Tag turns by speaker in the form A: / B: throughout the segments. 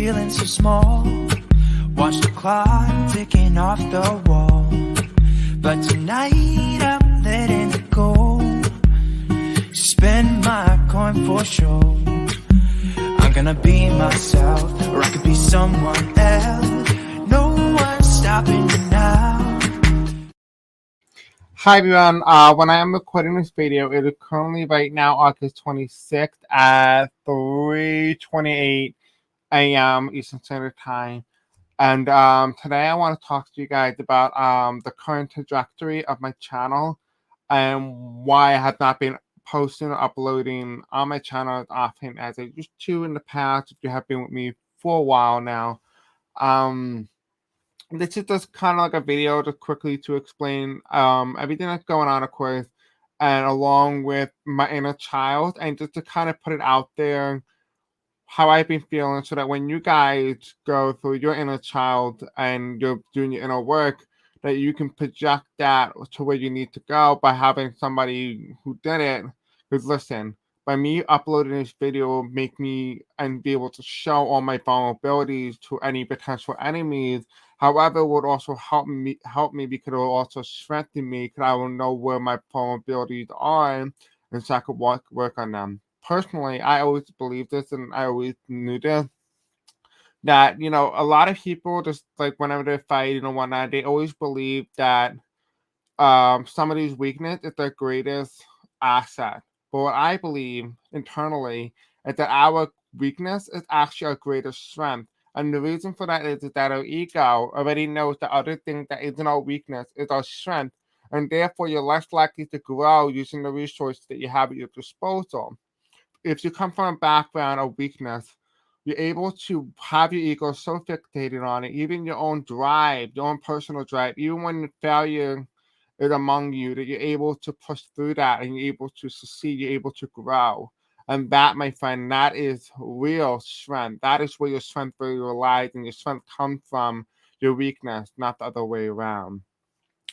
A: feeling so small. Watch the clock ticking off the wall. But tonight I'm letting it go. Spend my coin for sure. I'm gonna be myself, or I could be someone else. No one's stopping me now.
B: Hi everyone, when I am recording this video, it is currently right now August 26th at 3:28 a.m. Eastern Standard Time. And today I want to talk to you guys about the current trajectory of my channel and why I have not been posting or uploading on my channel as often as I used to in the past. If you have been with me for a while now. This is just kind of like a video just quickly to explain everything that's going on, of course, and along with my inner child, and just to kind of put it out there how I've been feeling, so that when you guys go through your inner child and you're doing your inner work, that you can project that to where you need to go by having somebody who did it. Because listen, by me uploading this video will make me and be able to show all my vulnerabilities to any potential enemies. However, it would also help me because it will also strengthen me, because I will know where my vulnerabilities are, and so I could work on them. Personally, I always believed this, and I always knew this, that a lot of people, just like whenever they're fighting or whatnot, they always believe that somebody's weakness is their greatest asset. But what I believe internally is that our weakness is actually our greatest strength. And the reason for that is that our ego already knows the other thing that isn't our weakness is our strength. And therefore, you're less likely to grow using the resources that you have at your disposal. If you come from a background of weakness, you're able to have your ego so fixated on it, even your own drive, your own personal drive, even when failure is among you, that you're able to push through that and you're able to succeed, you're able to grow. And that, my friend, that is real strength. That is where your strength really relies, and your strength comes from your weakness, not the other way around.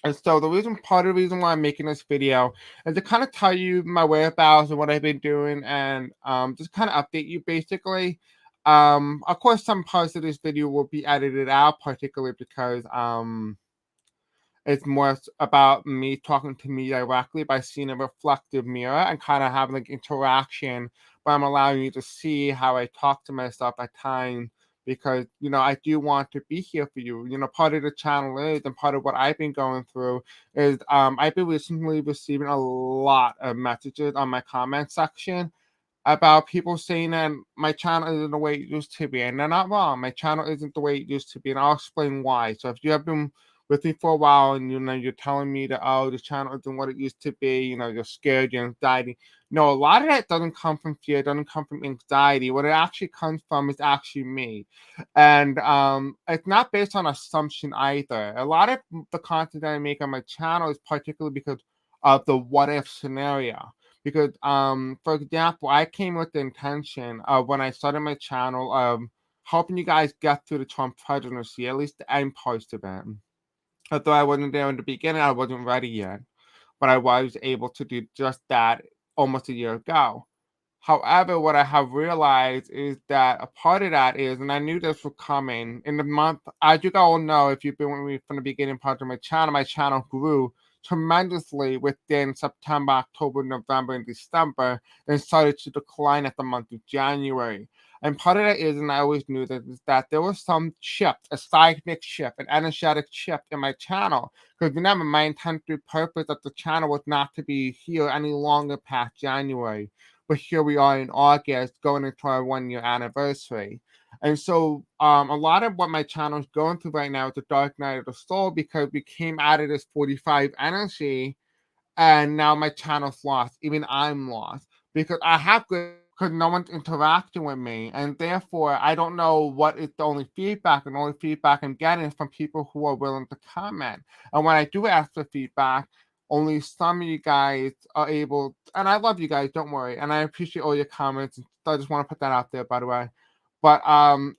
B: And so part of the reason why I'm making this video is to kind of tell you my whereabouts and what I've been doing, and just kind of update you basically. Of course, some parts of this video will be edited out, particularly because it's more about me talking to me directly by seeing a reflective mirror and kind of having like interaction, but I'm allowing you to see how I talk to myself at times, because I do want to be here for you. Part of the channel is, and part of what I've been going through is, I've been recently receiving a lot of messages on my comment section about people saying that my channel isn't the way it used to be, and they're not wrong. My channel isn't the way it used to be, and I'll explain why. So if you have been with me for a while and you're telling me that, oh, the channel isn't what it used to be, you're scared, you're anxiety. No, a lot of that doesn't come from fear, it doesn't come from anxiety. What it actually comes from is actually me. And it's not based on assumption either. A lot of the content that I make on my channel is particularly because of the what if scenario. Because for example, I came with the intention of, when I started my channel, of helping you guys get through the Trump presidency, at least the end part of it. Although I wasn't there in the beginning, I wasn't ready yet, but I was able to do just that almost a year ago. However, what I have realized is that a part of that is, and I knew this was coming, in the month, as you all know, if you've been with me from the beginning part of my channel grew tremendously within September, October, November, and December, then started to decline at the month of January. And part of that is, and I always knew that, is that there was some shift, a seismic shift, an energetic shift in my channel. Because remember, my intended purpose of the channel was not to be here any longer past January. But here we are in August, going into our 1-year anniversary. And so a lot of what my channel is going through right now is the dark night of the soul, because we came out of this 45 energy, and now my channel's lost. Even I'm lost, because I have good, because no one's interacting with me, and therefore I don't know what is the only feedback, and the only feedback I'm getting is from people who are willing to comment. And when I do ask for feedback, only some of you guys are able, and I love you guys, don't worry, and I appreciate all your comments. I just want to put that out there, by the way. But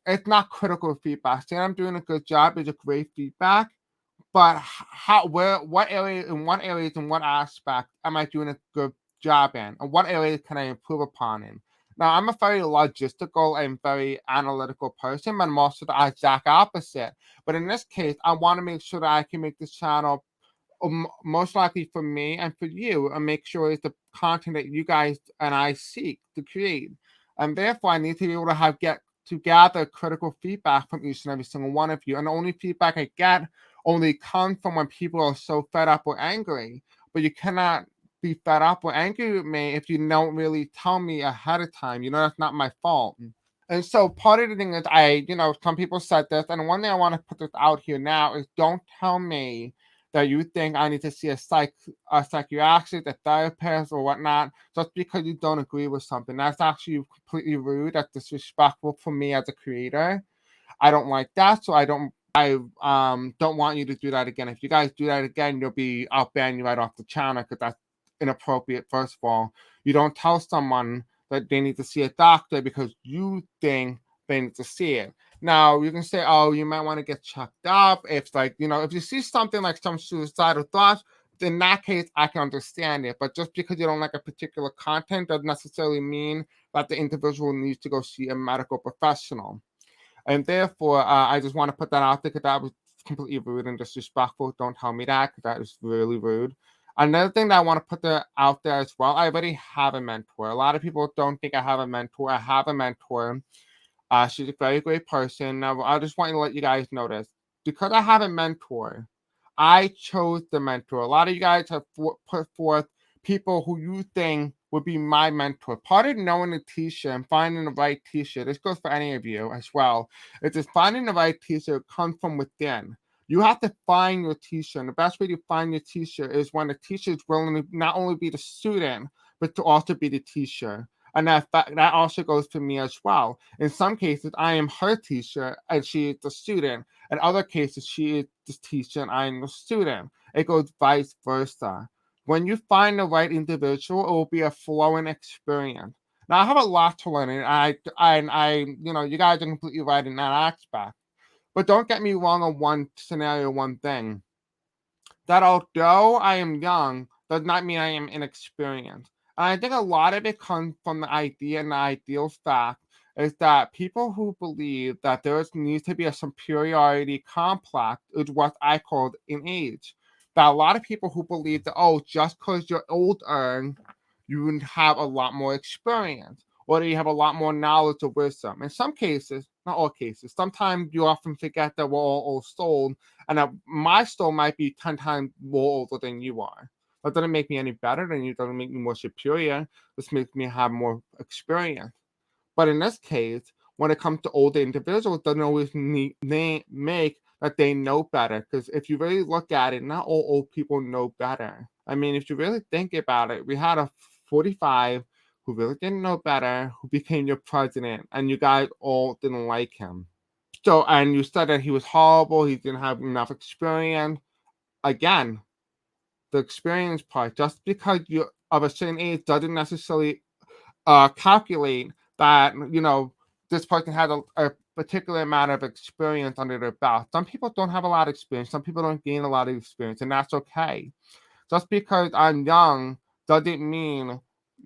B: it's not critical feedback. Saying I'm doing a good job is a great feedback, but what areas, in what aspect am I doing a good job in, and what areas can I improve upon in? Now, I'm a very logistical and very analytical person, but I'm also the exact opposite. But in this case, I want to make sure that I can make this channel most likely for me and for you, and make sure it's the content that you guys and I seek to create. And therefore, I need to be able to get to gather critical feedback from each and every single one of you. And the only feedback I get only comes from when people are so fed up or angry. But you cannot be fed up or angry with me if you don't really tell me ahead of time. That's not my fault. And so part of the thing is some people said this, and one thing I want to put this out here now is don't tell me that you think I need to see a psychiatrist, a therapist, or whatnot, just because you don't agree with something. That's actually completely rude. That's disrespectful for me as a creator. I don't like that, so I don't want you to do that again. If you guys do that again, I'll ban you right off the channel because that's inappropriate. First of all, you don't tell someone that they need to see a doctor because you think they need to see it. Now you can say, oh, you might want to get checked up. If you see something like some suicidal thoughts, in that case, I can understand it. But just because you don't like a particular content doesn't necessarily mean that the individual needs to go see a medical professional. And therefore, I just want to put that out there because that was completely rude and disrespectful. Don't tell me that because that is really rude. Another thing that I want to put out there as well, I already have a mentor. A lot of people don't think I have a mentor. I have a mentor. She's a very great person. Now, I just want to let you guys know this. Because I have a mentor, I chose the mentor. A lot of you guys have put forth people who you think would be my mentor. Part of knowing a teacher and finding the right teacher, this goes for any of you as well, is just finding the right teacher comes from within. You have to find your teacher, and the best way to find your teacher is when the teacher is willing to not only be the student, but to also be the teacher. And that also goes for me as well. In some cases, I am her teacher and she is the student. In other cases, she is the teacher and I am the student. It goes vice versa. When you find the right individual, it will be a flowing experience. Now, I have a lot to learn, and you guys are completely right in that aspect. But don't get me wrong on one scenario, one thing. That although I am young, does not mean I am inexperienced. And I think a lot of it comes from the idea and the ideal fact is that people who believe that needs to be a superiority complex is what I call in age. That a lot of people who believe that, oh, just because you're older, you have a lot more experience or that you have a lot more knowledge or wisdom. In some cases, not all cases, sometimes you often forget that we're all old soul and that my soul might be 10 times more older than you are. That doesn't make me any better than you, doesn't make me more superior. This makes me have more experience. But in this case, when it comes to older individuals, it doesn't always make that they know better. Because if you really look at it, not all old people know better. I mean, if you really think about it, we had a 45 who really didn't know better, who became your president, and you guys all didn't like him. So, and you said that he was horrible, he didn't have enough experience. Again, the experience part, just because you're of a certain age doesn't necessarily calculate that, this person has a particular amount of experience under their belt. Some people don't have a lot of experience, some people don't gain a lot of experience, and that's okay. Just because I'm young doesn't mean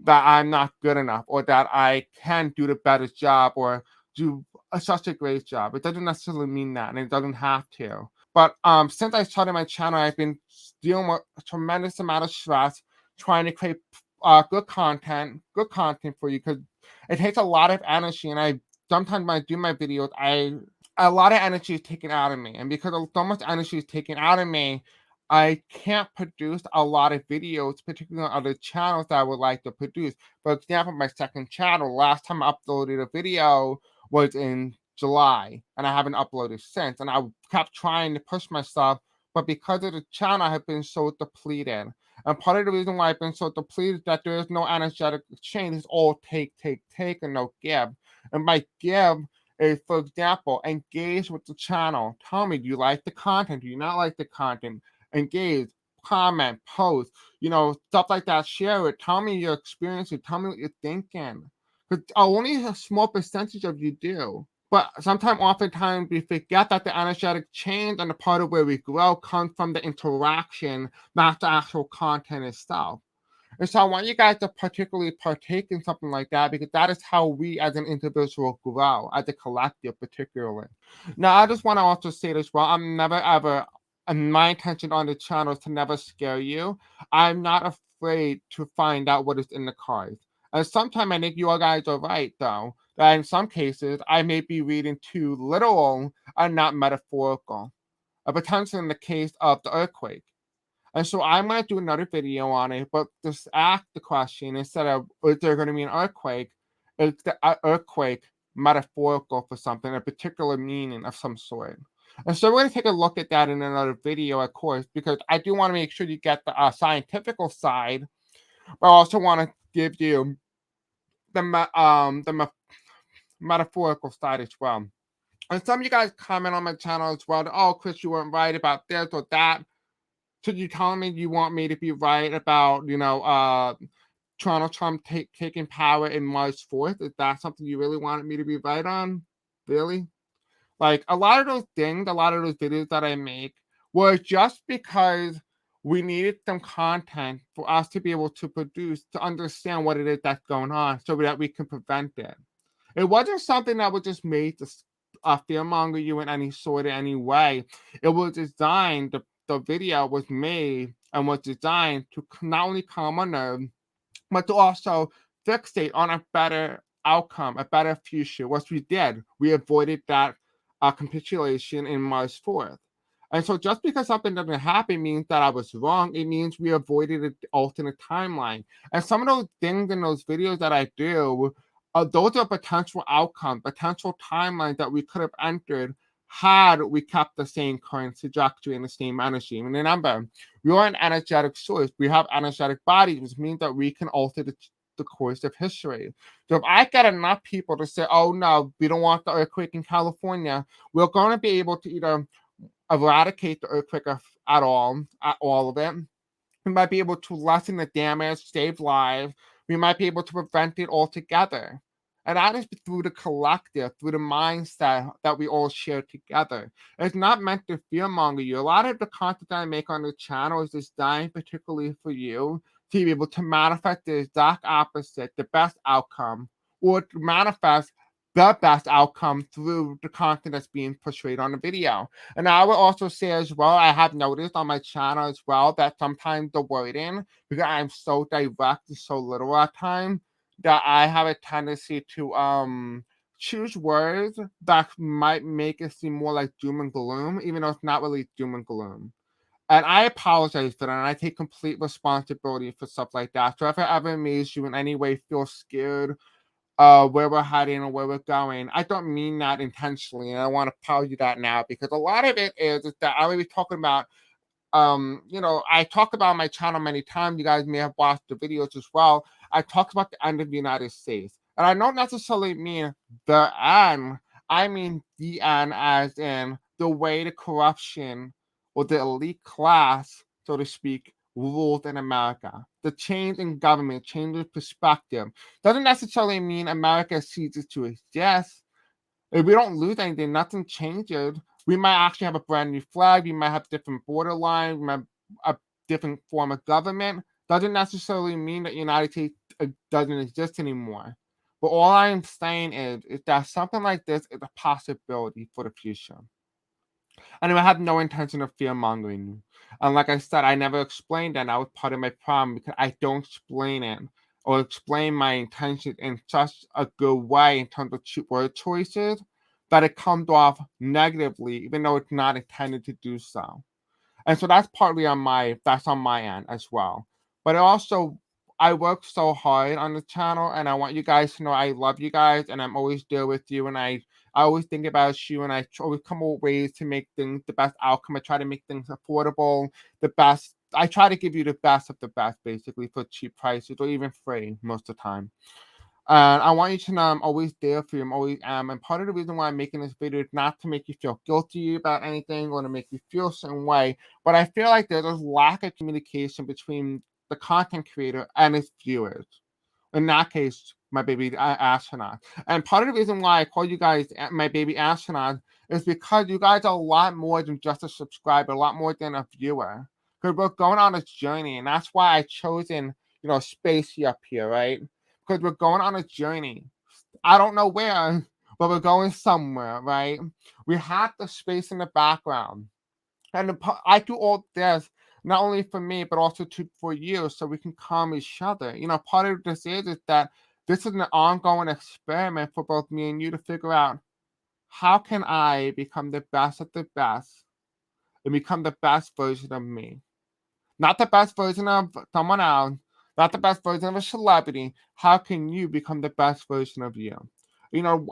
B: that I'm not good enough or that I can do the better job or do such a great job. It doesn't necessarily mean that, and it doesn't have to. But since I started my channel, I've been dealing with a tremendous amount of stress trying to create good content for you because it takes a lot of energy. And I sometimes when I do my videos, a lot of energy is taken out of me, and because so much energy is taken out of me, I can't produce a lot of videos, particularly on other channels that I would like to produce. For example, my second channel, last time I uploaded a video was in July, and I haven't uploaded since. And I kept trying to push myself, but because of the channel, I have been so depleted. And part of the reason why I've been so depleted is that there is no energetic exchange. It's all take, and no give. And by give is, for example, engage with the channel. Tell me, do you like the content? Do you not like the content? Engage, comment, post, stuff like that. Share it. Tell me your experience. Tell me what you're thinking. Because only a small percentage of you do. But oftentimes, we forget that the energetic change and the part of where we grow comes from the interaction, not the actual content itself. And so I want you guys to particularly partake in something like that because that is how we as an individual grow, as a collective particularly. Now, I just want to also say this well, I'm never ever, and my intention on the channel is to never scare you. I'm not afraid to find out what is in the cards. And sometimes I think you guys are right, though, that in some cases I may be reading too literal and not metaphorical. A potential in the case of the earthquake. And so I'm going to do another video on it, but just ask the question instead of, is there going to be an earthquake? Is the earthquake metaphorical for something, a particular meaning of some sort? And so we're going to take a look at that in another video, of course, because I do want to make sure you get the scientific side, but I also want to give you the metaphorical side as well. And some of you guys comment on my channel as well. Oh, Chris, you weren't right about this or that. So you telling me you want me to be right about, Donald Trump taking power in March 4th? Is that something you really wanted me to be right on? Really? Like a lot of those things, a lot of those videos that I make were just because we needed some content for us to be able to produce to understand what it is that's going on so that we can prevent it. It wasn't something that was just made to fearmonger you in any sort of any way. It was designed, the video was made and was designed to not only calm a nerve, but to also fixate on a better outcome, a better future, which we did. We avoided that capitulation in March 4th. And so just because something doesn't happen means that I was wrong. It means we avoided an alternate timeline. And some of those things in those videos that I do, those are potential outcomes, potential timelines that we could have entered had we kept the same current trajectory and the same energy. And remember, we are an energetic source. We have energetic bodies, which means that we can alter the course of history. So if I get enough people to say, oh no, we don't want the earthquake in California, we're going to be able to either eradicate the earthquake at all of it. We might be able to lessen the damage, save lives. We might be able to prevent it altogether. And that is through the collective, through the mindset that we all share together. It's not meant to fearmonger you. A lot of the content that I make on the channel is designed particularly for you to be able to manifest the exact opposite, the best outcome, or to manifest the best outcome through the content that's being portrayed on the video. And I will also say as well, I have noticed on my channel as well that sometimes the wording, because I'm so direct and so literal at times, that I have a tendency to choose words that might make it seem more like doom and gloom, even though it's not really doom and gloom. And I apologize for that, and I take complete responsibility for stuff like that. So if it ever makes you in any way feel scared where we're heading or where we're going. I don't mean that intentionally, and I want to tell you that now because a lot of it is that I will be talking about. I talk about my channel many times. You guys may have watched the videos as well. I talked about the end of the United States, and I don't necessarily mean the end. I mean the end, as in the way the corruption or the elite class, so to speak, ruled in America. The change in government, change in perspective, doesn't necessarily mean America ceases to exist. If we don't lose anything, nothing changes. We might actually have a brand new flag. We might have different border lines. We might have a different form of government. Doesn't necessarily mean that United States doesn't exist anymore. But all I'm saying is that something like this is a possibility for the future. And I have no intention of fear mongering you. And like I said, I never explained that. And that was part of my problem because I don't explain it or explain my intentions in such a good way in terms of word choices that it comes off negatively, even though it's not intended to do so. And so that's partly that's on my end as well. But also I work so hard on the channel and I want you guys to know I love you guys and I'm always there with you and I always think about you and I always come up with ways to make things the best outcome. I try to make things affordable, the best. I try to give you the best of the best basically for cheap prices or even free most of the time. And I want you to know I'm always there for you. I'm always am. And part of the reason why I'm making this video is not to make you feel guilty about anything or to make you feel a certain way, but I feel like there's a lack of communication between the content creator and his viewers. In that case, my baby astronaut. And part of the reason why I call you guys my baby astronaut is because you guys are a lot more than just a subscriber, a lot more than a viewer. Because we're going on this journey, and that's why I chosen spacey up here, right? Because we're going on a journey. I don't know where, but we're going somewhere, right? We have the space in the background. And I do all this not only for me, but also for you, so we can calm each other. Part of this is that this is an ongoing experiment for both me and you to figure out how can I become the best of the best and become the best version of me. Not the best version of someone else, not the best version of a celebrity. How can you become the best version of you?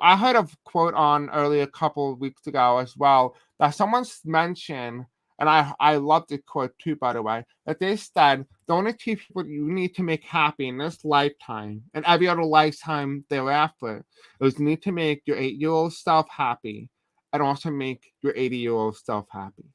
B: I heard a quote on earlier a couple of weeks ago as well that someone's mentioned, and I love the quote too, by the way, that they said the only two people you need to make happy in this lifetime and every other lifetime thereafter is you need to make your 8-year-old self happy and also make your 80-year-old self happy.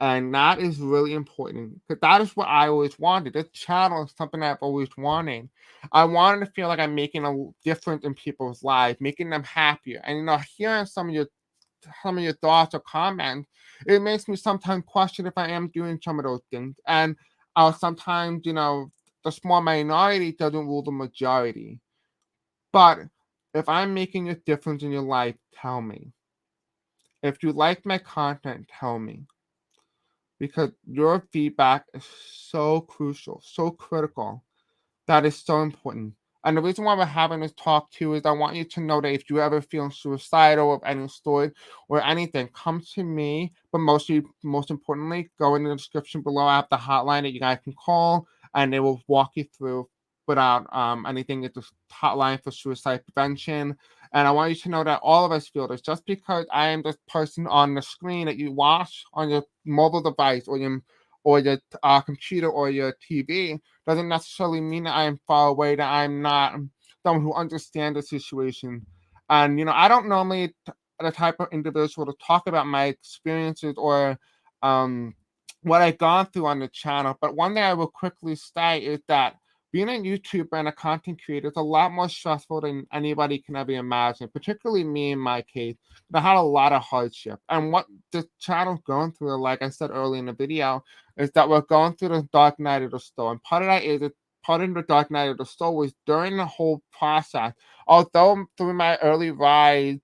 B: And that is really important because that is what I always wanted. This channel is something I've always wanted. I wanted to feel like I'm making a difference in people's lives, making them happier. And hearing some of your thoughts or comments, it makes me sometimes question if I am doing some of those things. And sometimes, the small minority doesn't rule the majority. But if I'm making a difference in your life, tell me. If you like my content, tell me because your feedback is so crucial, so critical. That is so important. And the reason why we're having this talk too is I want you to know that if you ever feel suicidal of any story or anything, come to me. But most importantly, go in the description below. I have the hotline that you guys can call, and they will walk you through without anything. It's a hotline for suicide prevention. And I want you to know that all of us feel this. Just because I am this person on the screen that you watch on your mobile device or your computer or your TV doesn't necessarily mean that I am far away, that I'm not someone who understands the situation. And, I don't normally the type of individual to talk about my experiences or um, what I've gone through on the channel. But one thing I will quickly state is that being a YouTuber and a content creator is a lot more stressful than anybody can ever imagine, particularly me in my case. I had a lot of hardship. And what the channel's going through, like I said earlier in the video, is that we're going through the dark night of the soul. And part of that is part of the dark night of the soul was during the whole process. Although through my early rise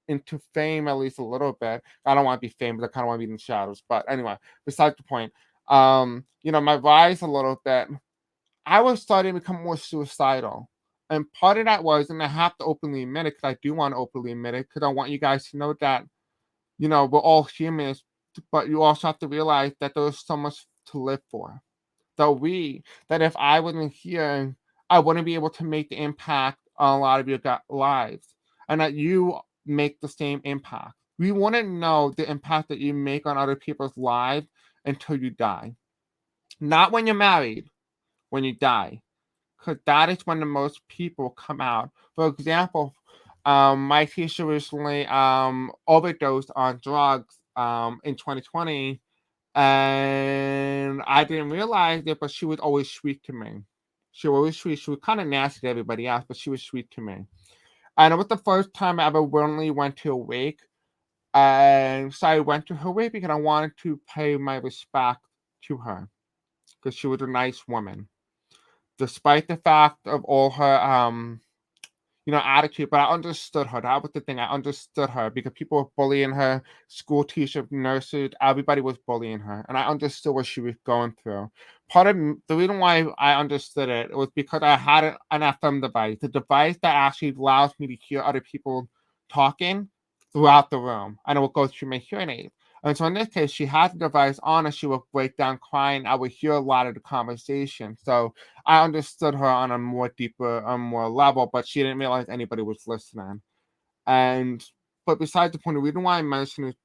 B: into fame, at least a little bit, I don't want to be famous. I kind of want to be in the shadows. But anyway, besides the point, my rise a little bit, I was starting to become more suicidal. And part of that was, and I have to openly admit it because I do want to openly admit it because I want you guys to know that, we're all humans, but you also have to realize that there's so much to live for. That if I wasn't here, I wouldn't be able to make the impact on a lot of your lives, and that you make the same impact. We wouldn't know the impact that you make on other people's lives until you die. Not when you're married, when you die, because that is when the most people come out. For example, my teacher recently overdosed on drugs in 2020, and I didn't realize it, but she was always sweet to me. She was always sweet. She was kind of nasty to everybody else, but she was sweet to me. And it was the first time I ever willingly went to a wake. And so I went to her wake because I wanted to pay my respect to her because she was a nice woman. Despite the fact of all her attitude, but I understood her. That was the thing. I understood her because people were bullying her, school teachers, nurses, everybody was bullying her. And I understood what she was going through. Part of the reason why I understood it was because I had an FM device, the device that actually allows me to hear other people talking throughout the room. And it will go through my hearing aid. And so in this case, she had the device on and she would break down crying. I would hear a lot of the conversation. So I understood her on a more deeper, more level, but she didn't realize anybody was listening. And but besides the point, the reason why I mentioned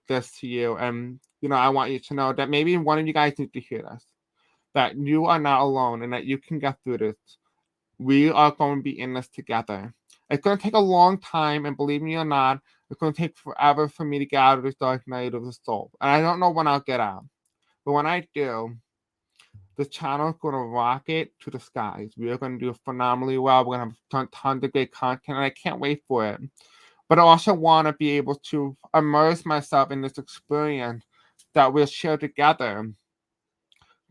B: this to you, and I want you to know that maybe one of you guys need to hear this, that you are not alone, and that you can get through this. We are going to be in this together. It's going to take a long time, and believe me or not, it's going to take forever for me to get out of this dark night of the soul. And I don't know when I'll get out, but when I do, the channel is going to rocket to the skies. We are going to do phenomenally well. We're going to have tons of great content, and I can't wait for it. But I also want to be able to immerse myself in this experience that we'll share together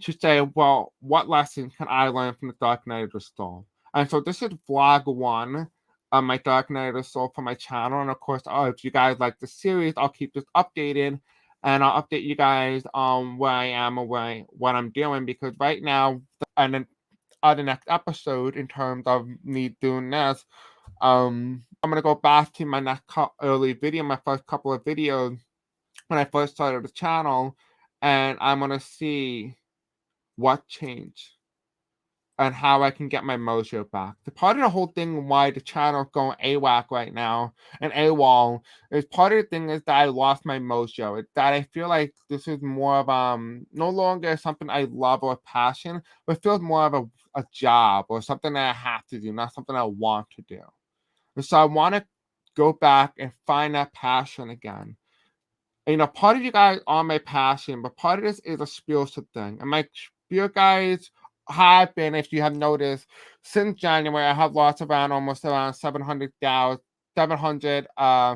B: to say, well, what lesson can I learn from the Dark Night of the Soul? And so this is vlog one of my Dark Night of the Soul for my channel. And of course, if you guys like the series, I'll keep this updated and I'll update you guys on where I am or what I'm doing, because right now, and then the next episode, in terms of me doing this, I'm gonna go back to my next early video, my first couple of videos when I first started the channel, and I'm gonna see what changed and how I can get my mojo back. The part of the whole thing why the channel's going AWAC right now and AWOL is part of the thing is that I lost my mojo. It's that I feel like this is more of no longer something I love or passion, but feels more of a job or something that I have to do, not something I want to do. And so I want to go back and find that passion again. Part of you guys are my passion, but part of this is a spiritual thing. And my spirit guides have been, if you have noticed, since January, I have lost almost around 700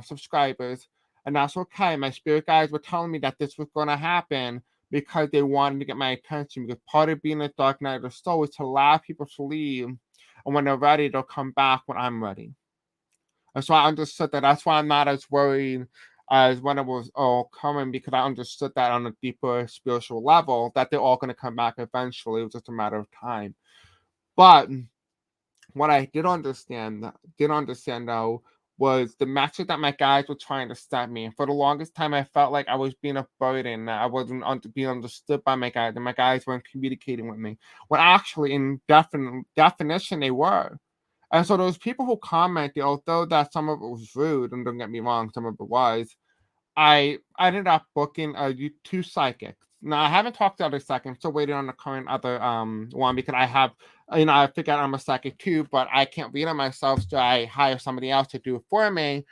B: subscribers. And that's okay. My spirit guides were telling me that this was going to happen because they wanted to get my attention. Because part of being a Dark Night of the Soul is to allow people to leave. And when they're ready, they'll come back when I'm ready. And so I understood that. That's why I'm not as worried as when it was all coming, because I understood that on a deeper spiritual level that they're all going to come back eventually. It was just a matter of time. But what I didn't understand though, was the message that my guys were trying to set me. And for the longest time, I felt like I was being a burden, that I wasn't being understood by my guys, and my guys weren't communicating with me. When actually, in definition, they were. And so those people who commented, although that some of it was rude, and don't get me wrong, some of it was, I ended up booking two psychics. Now I haven't talked to other psychics. I'm still waiting on the current other one, because I have, I figured out I'm a psychic too, but I can't read it myself, so I hire somebody else to do it for me.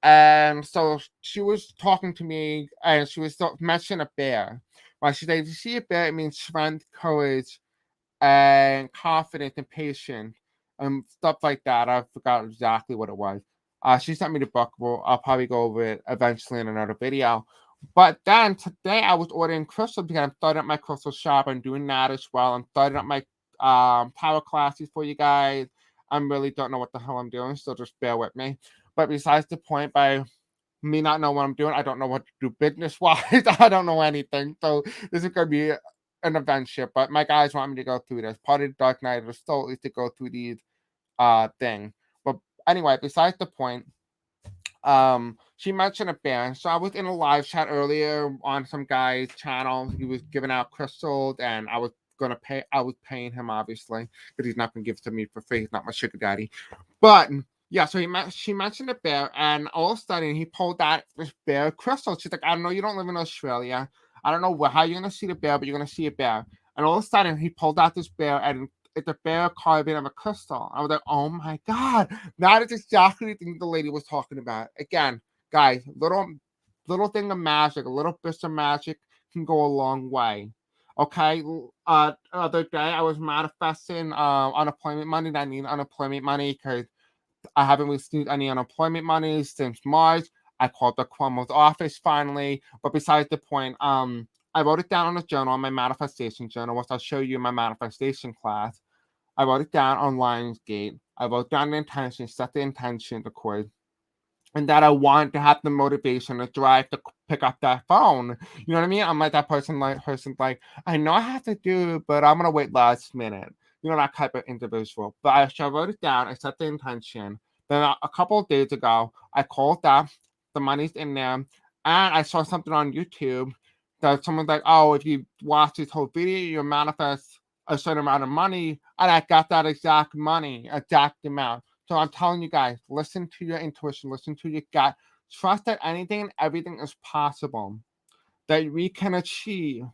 B: And so she was talking to me, and she was mentioning a bear. Well, she said, if you see a bear, it means strength, courage, and confident and patient and stuff like that. I forgot exactly what it was. She sent me the book. Well, I'll probably go over it eventually in another video. But then today I was ordering crystals because I'm starting up my crystal shop. I'm doing that as well. I'm starting up my power classes for you guys. I really don't know what the hell I'm doing, so just bear with me. But besides the point, by me not know what I'm doing, I don't know what to do business wise. I don't know anything. So this is gonna be an adventure. But my guys want me to go through this. Part of the Dark Night of the Soul is to go through these things. But anyway, besides the point, she mentioned a band. So I was in a live chat earlier on some guy's channel. He was giving out crystals, and I was paying him, obviously, because he's not gonna give it to me for free. He's not my sugar daddy. But yeah, so she mentioned a bear, and all of a sudden he pulled out this bear crystal. She's like, I don't know, you don't live in Australia. I don't know how you're gonna see the bear, but you're gonna see a bear. And all of a sudden he pulled out this bear, and it's a bear carving of a crystal. I was like, oh my god, that is exactly the thing the lady was talking about. Again, guys, little thing of magic, a little bit of magic can go a long way. Okay, other day I was manifesting unemployment money. That I need unemployment money because I haven't received any unemployment money since March. I called the Cuomo's office finally, but besides the point, I wrote it down on a journal, on my manifestation journal, which I'll show you in my manifestation class. I wrote it down on Lionsgate. I wrote down the intention, set the intention, of course, and that I want to have the motivation to drive to pick up that phone. You know what I mean? I'm like that person's like, I know I have to do it, but I'm gonna wait last minute. You know, that type of individual. But I wrote it down, I set the intention. Then a couple of days ago, I called up, the money's in there, and I saw something on YouTube that someone's like, oh, if you watch this whole video, you manifest a certain amount of money, and I got that exact money, exact amount. So I'm telling you guys, listen to your intuition, listen to your gut. Trust that anything and everything is possible, that we can achieve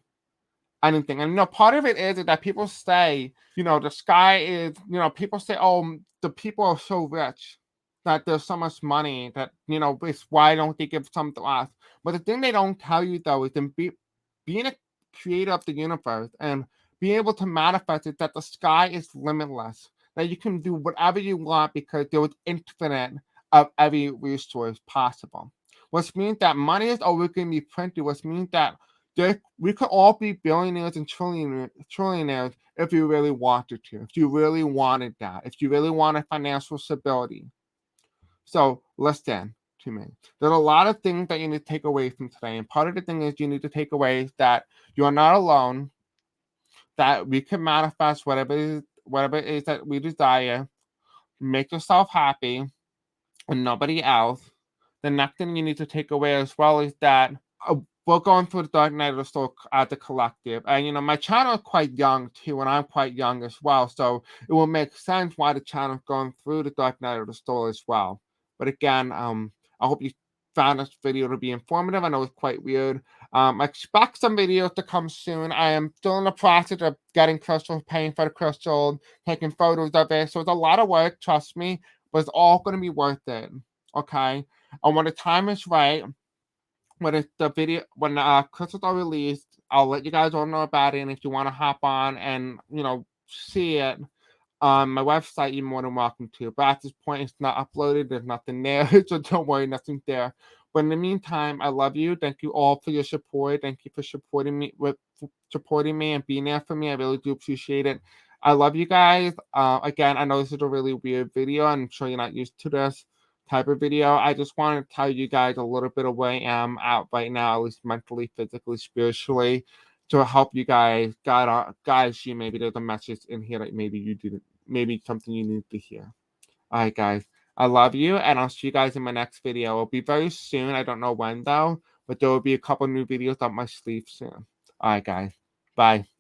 B: anything. And part of it is that people say, the sky is, people say, oh, the people are so rich that there's so much money that, it's why don't they give some to us? But the thing they don't tell you though is being a creator of the universe and being able to manifest it, that the sky is limitless, that you can do whatever you want because there is infinite of every resource possible. Which means that money is always going to be printed, which means that We could all be billionaires and trillionaires if you really wanted to, if you really wanted that, if you really wanted financial stability. So listen to me. There's a lot of things that you need to take away from today. And part of the thing is you need to take away that you are not alone, that we can manifest whatever it is that we desire. Make yourself happy and nobody else. The next thing you need to take away as well is that we're going through the dark night of the soul as a collective. And, my channel is quite young too, and I'm quite young as well. So it will make sense why the channel is going through the dark night of the soul as well. But again, I hope you found this video to be informative. I know it's quite weird. Expect some videos to come soon. I am still in the process of getting crystals, paying for the crystal, taking photos of it. So it's a lot of work, trust me, but it's all going to be worth it. Okay? And when the time is right, when the crystals are released, I'll let you guys all know about it. And if you want to hop on and see it on my website, you're more than welcome to. But at this point, it's not uploaded. There's nothing there, so don't worry, nothing's there. But in the meantime, I love you. Thank you all for your support. Thank you for supporting me and being there for me. I really do appreciate it. I love you guys. Again, I know this is a really weird video. I'm sure you're not used to this type of video. I just want to tell you guys a little bit of where I am at right now, at least mentally, physically, spiritually, to help you guys guys you. Maybe there's a message in here that maybe you didn't, maybe something you need to hear. All right, guys. I love you, and I'll see you guys in my next video. It'll be very soon. I don't know when, though, but there will be a couple new videos up my sleeve soon. All right, guys. Bye.